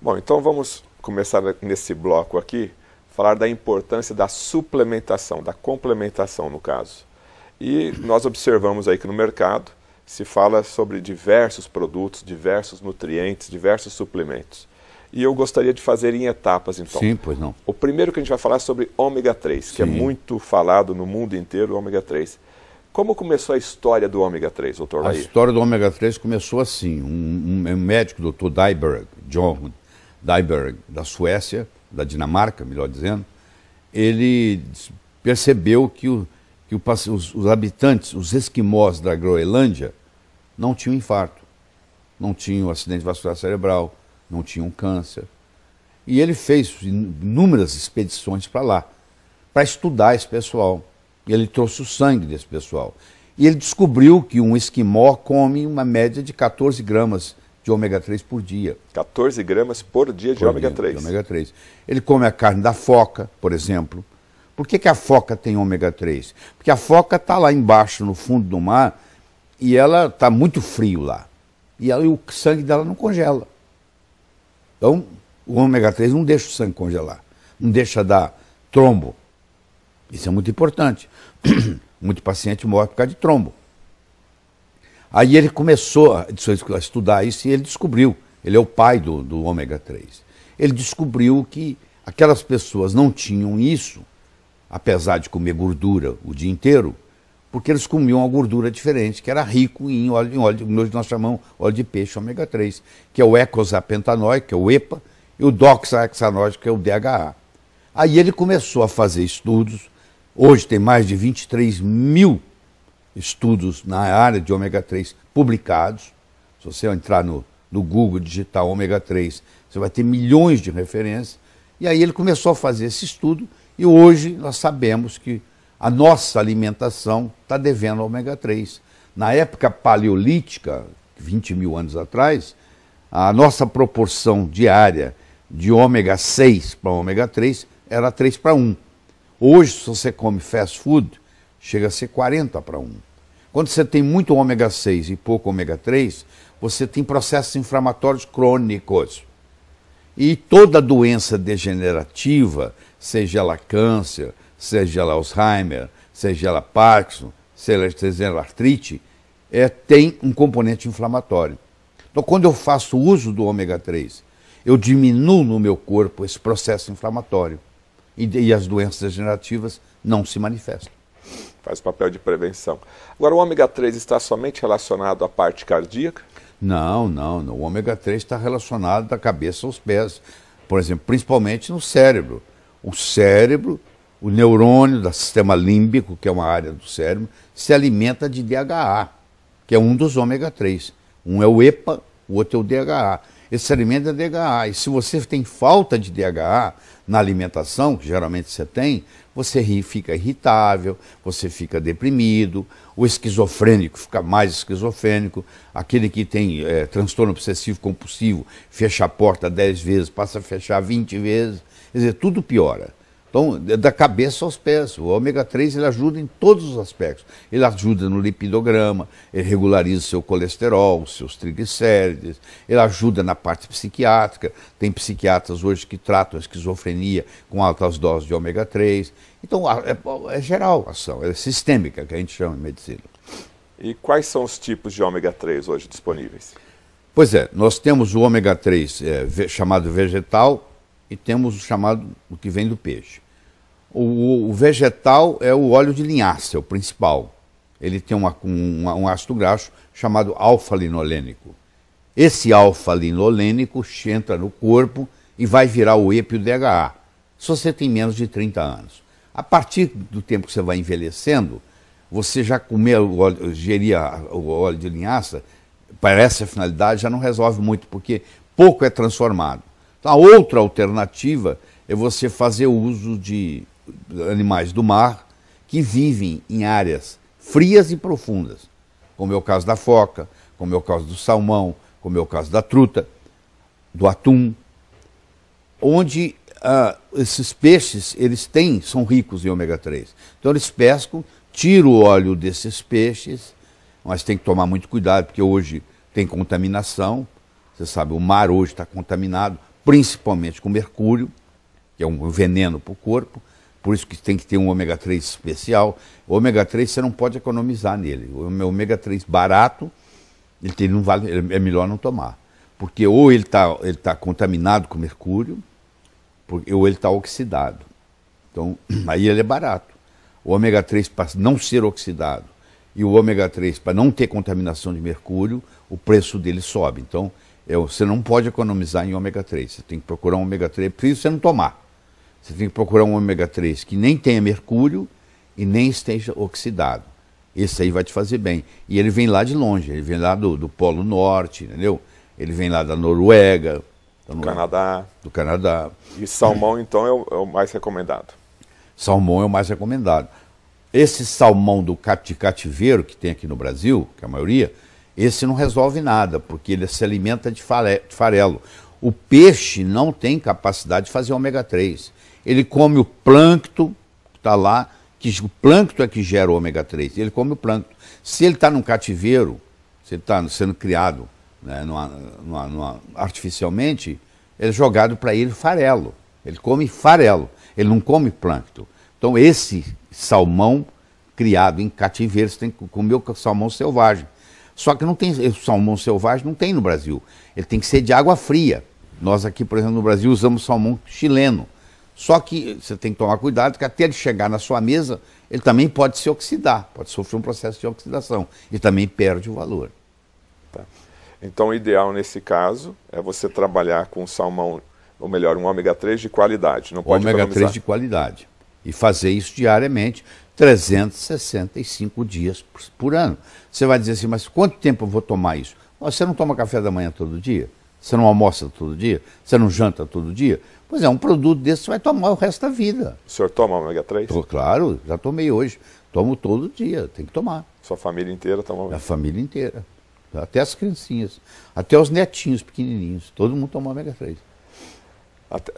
Bom, então vamos começar nesse bloco aqui, falar da importância da suplementação, da complementação no caso. E nós observamos aí que no mercado se fala sobre diversos produtos, diversos nutrientes, diversos suplementos. E eu gostaria de fazer em etapas, então. Sim, pois não. O primeiro que a gente vai falar é sobre ômega 3, que é muito falado no mundo inteiro, o ômega 3. Como começou a história do ômega 3, doutor Laí? A história do ômega 3 começou assim. Um médico, doutor Dyberg, John Dyberg, da Suécia, da Dinamarca, melhor dizendo, ele percebeu que os habitantes, os esquimós da Groenlândia, não tinham infarto, não tinham acidente vascular cerebral, não tinham câncer. E ele fez inúmeras expedições para lá, para estudar esse pessoal. E ele trouxe o sangue desse pessoal. E ele descobriu que um esquimó come uma média de 14 gramas de ômega 3 por dia. 14 gramas por dia de ômega 3. De ômega 3. Ele come a carne da foca, por exemplo. Por que a foca tem ômega 3? Porque a foca está lá embaixo, no fundo do mar, e ela está muito frio lá. E o sangue dela não congela. Então, o ômega 3 não deixa o sangue congelar. Não deixa dar trombo. Isso é muito importante. Muito paciente morre por causa de trombo. Aí ele começou a estudar isso e ele descobriu. Ele é o pai do ômega 3. Ele descobriu que aquelas pessoas não tinham isso, apesar de comer gordura o dia inteiro, porque eles comiam uma gordura diferente, que era rico em óleo, hoje nós chamamos óleo de peixe ômega 3, que é o eicosapentaenoico, que é o EPA, e o doxahexanoico, que é o DHA. Aí ele começou a fazer estudos. Hoje tem mais de 23 mil estudos na área de ômega 3 publicados. Se você entrar no Google digitar ômega 3, você vai ter milhões de referências. E aí ele começou a fazer esse estudo e hoje nós sabemos que a nossa alimentação está devendo ômega 3. Na época paleolítica, 20 mil anos atrás, a nossa proporção diária de ômega 6 para ômega 3 era 3 para 1. Hoje, se você come fast food, chega a ser 40 para 1. Quando você tem muito ômega 6 e pouco ômega 3, você tem processos inflamatórios crônicos. E toda doença degenerativa, seja ela câncer, seja ela Alzheimer, seja ela Parkinson, seja ela artrite, tem um componente inflamatório. Então, quando eu faço uso do ômega 3, eu diminuo no meu corpo esse processo inflamatório. E as doenças degenerativas não se manifestam. Faz papel de prevenção. Agora, o ômega 3 está somente relacionado à parte cardíaca? Não. O ômega 3 está relacionado da cabeça aos pés. Por exemplo, principalmente no cérebro. O cérebro, o neurônio do sistema límbico, que é uma área do cérebro, se alimenta de DHA, que é um dos ômega 3. Um é o EPA, o outro é o DHA. Esse alimento é DHA. E se você tem falta de DHA na alimentação, que geralmente você tem, você fica irritável, você fica deprimido, o esquizofrênico fica mais esquizofrênico, aquele que tem transtorno obsessivo compulsivo, fecha a porta 10 vezes, passa a fechar 20 vezes, quer dizer, tudo piora. Então, da cabeça aos pés, o ômega 3 ele ajuda em todos os aspectos. Ele ajuda no lipidograma, ele regulariza o seu colesterol, os seus triglicérides, ele ajuda na parte psiquiátrica. Tem psiquiatras hoje que tratam a esquizofrenia com altas doses de ômega 3. Então, é geral a ação, é sistêmica, que a gente chama em medicina. E quais são os tipos de ômega 3 hoje disponíveis? Pois é, nós temos o ômega 3 chamado vegetal e temos o que vem do peixe. O vegetal é o óleo de linhaça, é o principal. Ele tem um ácido graxo chamado alfa-linolênico. Esse alfa-linolênico entra no corpo e vai virar o EPA e o DHA, se você tem menos de 30 anos. A partir do tempo que você vai envelhecendo, você já gerir o óleo de linhaça, para essa finalidade, já não resolve muito, porque pouco é transformado. Então, a outra alternativa é você fazer uso de animais do mar que vivem em áreas frias e profundas, como é o caso da foca, como é o caso do salmão, como é o caso da truta, do atum, onde esses peixes são ricos em ômega 3. Então eles pescam, tiram o óleo desses peixes, mas tem que tomar muito cuidado, porque hoje tem contaminação. Você sabe, o mar hoje está contaminado principalmente com mercúrio, que é um veneno para o corpo, por isso que tem que ter um ômega 3 especial. O ômega 3 você não pode economizar nele. O ômega 3 barato, ele não vale, é melhor não tomar. Porque ou ele tá contaminado com mercúrio, ou ele está oxidado. Então, aí ele é barato. O ômega 3 para não ser oxidado e o ômega 3 para não ter contaminação de mercúrio, o preço dele sobe. Então, você não pode economizar em ômega 3. Você tem que procurar um ômega 3, por isso você não tomar. Você tem que procurar um ômega 3 que nem tenha mercúrio e nem esteja oxidado. Esse aí vai te fazer bem. E ele vem lá de longe, ele vem lá do Polo Norte, entendeu? Ele vem lá da Noruega. Do Canadá. Do Canadá. E salmão, então, é o mais recomendado. Salmão é o mais recomendado. Esse salmão de cativeiro que tem aqui no Brasil, que é a maioria, esse não resolve nada, porque ele se alimenta de farelo. O peixe não tem capacidade de fazer ômega 3. Ele come o plâncton, que está lá, que o plâncton é que gera o ômega 3. Ele come o plâncton. Se ele está num cativeiro, se ele está sendo criado, né, artificialmente, é jogado para ele farelo. Ele come farelo, ele não come plâncton. Então esse salmão criado em cativeiro, você tem que comer o salmão selvagem. Só que não tem, o salmão selvagem não tem no Brasil. Ele tem que ser de água fria. Nós aqui, por exemplo, no Brasil usamos salmão chileno. Só que você tem que tomar cuidado, que até ele chegar na sua mesa, ele também pode se oxidar, pode sofrer um processo de oxidação e também perde o valor. Tá. Então o ideal nesse caso é você trabalhar com salmão, ou melhor, um ômega 3 de qualidade. Não pode ômega 3 de qualidade. E fazer isso diariamente, 365 dias por ano. Você vai dizer assim, mas quanto tempo eu vou tomar isso? Você não toma café da manhã todo dia? Você não almoça todo dia? Você não janta todo dia? Pois é, um produto desse você vai tomar o resto da vida. O senhor toma ômega 3? Claro, já tomei hoje. Tomo todo dia, tem que tomar. Sua família inteira toma ômega 3? A família inteira. Até as criancinhas. Até os netinhos pequenininhos. Todo mundo toma ômega 3.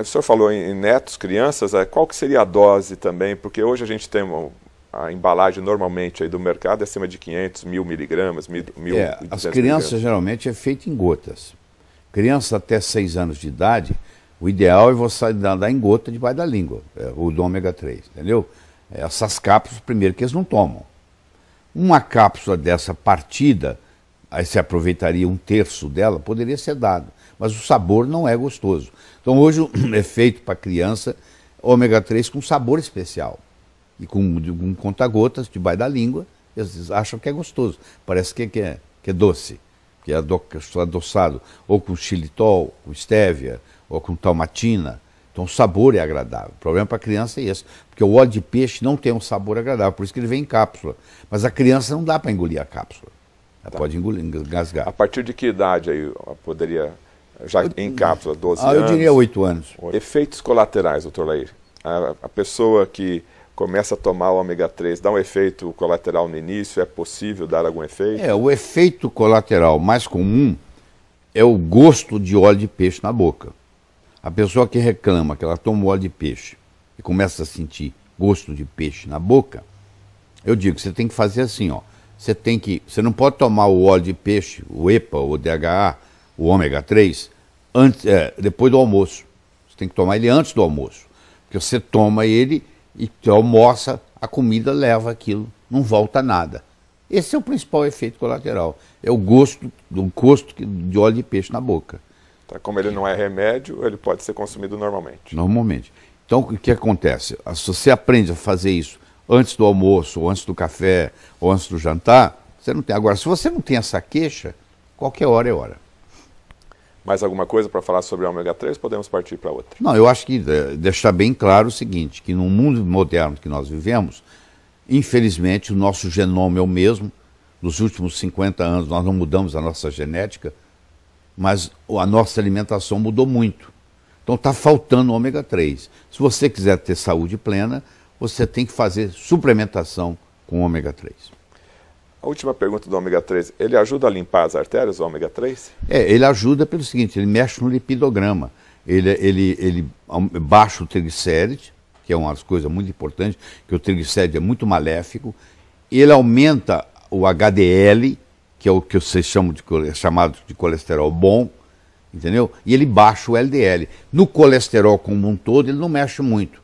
O senhor falou em netos, crianças, qual que seria a dose também? Porque hoje a gente tem a embalagem normalmente aí do mercado é acima de 500, 1000 miligramas, 1.200 as crianças geralmente é feito em gotas. Criança até 6 anos de idade, o ideal é você dar em gota debaixo da língua, o do ômega 3, entendeu? Essas cápsulas, primeiro, que eles não tomam. Uma cápsula dessa partida, aí você aproveitaria 1/3 dela, poderia ser dado, mas o sabor não é gostoso. Então hoje é feito para criança ômega 3 com sabor especial. E com conta-gotas debaixo da língua, eles acham que é gostoso. Parece que é doce, que é adoçado, ou com xilitol, com estévia, ou com talmatina. Então o sabor é agradável. O problema para a criança é esse, porque o óleo de peixe não tem um sabor agradável, por isso que ele vem em cápsula. Mas a criança não dá para engolir a cápsula. Ela pode engasgar. A partir de que idade aí poderia, já em cápsula, 12 anos? Eu diria 8 anos. Efeitos colaterais, doutor Lair. A pessoa que começa a tomar o ômega 3, dá um efeito colateral no início, é possível dar algum efeito? O efeito colateral mais comum é o gosto de óleo de peixe na boca. A pessoa que reclama que ela toma óleo de peixe e começa a sentir gosto de peixe na boca, eu digo que você tem que fazer assim, ó. Você não pode tomar o óleo de peixe, o EPA, o DHA, o ômega 3, depois do almoço. Você tem que tomar ele antes do almoço. Porque você toma ele e almoça, a comida leva aquilo, não volta nada. Esse é o principal efeito colateral. É o gosto de óleo de peixe na boca. Tá, como ele não é remédio, ele pode ser consumido normalmente. Normalmente. Então, o que acontece? Se você aprende a fazer isso antes do almoço, ou antes do café, ou antes do jantar, você não tem. Agora, se você não tem essa queixa, qualquer hora é hora. Mais alguma coisa para falar sobre o ômega 3? Podemos partir para outra. Não, eu acho que deixar bem claro o seguinte, que no mundo moderno que nós vivemos, infelizmente o nosso genoma é o mesmo. Nos últimos 50 anos nós não mudamos a nossa genética, mas a nossa alimentação mudou muito. Então está faltando ômega 3. Se você quiser ter saúde plena, você tem que fazer suplementação com ômega 3. A última pergunta do ômega 3, ele ajuda a limpar as artérias, o ômega 3? Ele ajuda pelo seguinte, ele mexe no lipidograma, ele baixa o triglicéride, que é uma das coisas muito importantes, que o triglicéride é muito maléfico, ele aumenta o HDL, que é o que vocês chamam chamado de colesterol bom, entendeu? E ele baixa o LDL. No colesterol como um todo, ele não mexe muito,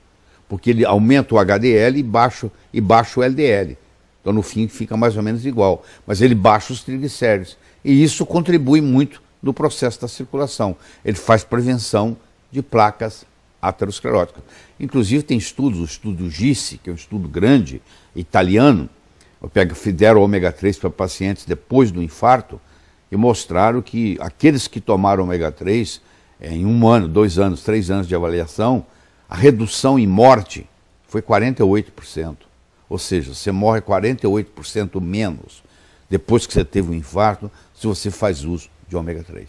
porque ele aumenta o HDL e baixa o LDL. Então, no fim, fica mais ou menos igual. Mas ele baixa os triglicéridos. E isso contribui muito no processo da circulação. Ele faz prevenção de placas ateroscleróticas. Inclusive, tem estudos, o estudo GISSE, que é um estudo grande, italiano, fizeram ômega 3 para pacientes depois do infarto e mostraram que aqueles que tomaram ômega 3, em 1 ano, 2 anos, 3 anos de avaliação, a redução em morte foi 48%. Ou seja, você morre 48% menos depois que você teve um infarto, se você faz uso de ômega 3.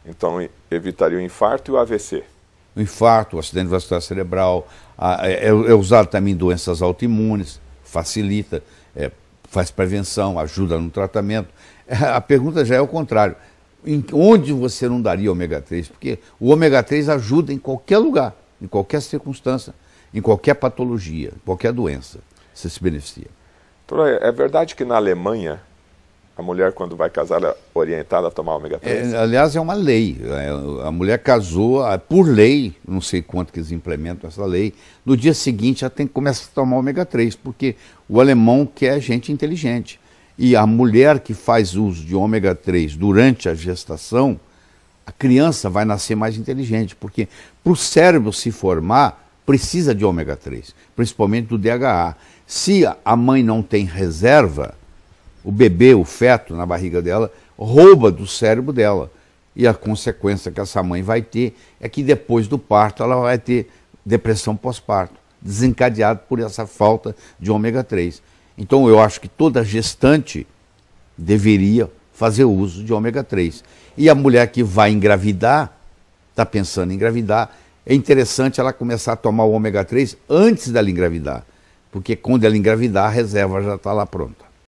Então, evitaria o infarto e o AVC? O infarto, o acidente vascular cerebral, é usado também em doenças autoimunes, facilita, faz prevenção, ajuda no tratamento. A pergunta já é o contrário. Onde você não daria ômega 3? Porque o ômega 3 ajuda em qualquer lugar, em qualquer circunstância, em qualquer patologia, em qualquer doença. Você se beneficia. Doutor, é verdade que na Alemanha, a mulher, quando vai casar, ela é orientada a tomar ômega 3? Aliás, é uma lei. A mulher casou, por lei, não sei quanto que eles implementam essa lei, no dia seguinte ela tem que começar a tomar ômega 3, porque o alemão quer gente inteligente. E a mulher que faz uso de ômega 3 durante a gestação, a criança vai nascer mais inteligente, porque para o cérebro se formar, precisa de ômega 3, principalmente do DHA. Se a mãe não tem reserva, o bebê, o feto na barriga dela, rouba do cérebro dela. E a consequência que essa mãe vai ter é que depois do parto ela vai ter depressão pós-parto, desencadeado por essa falta de ômega 3. Então eu acho que toda gestante deveria fazer uso de ômega 3. E a mulher que vai engravidar, está pensando em engravidar, é interessante ela começar a tomar o ômega 3 antes dela engravidar, porque quando ela engravidar a reserva já está lá pronta.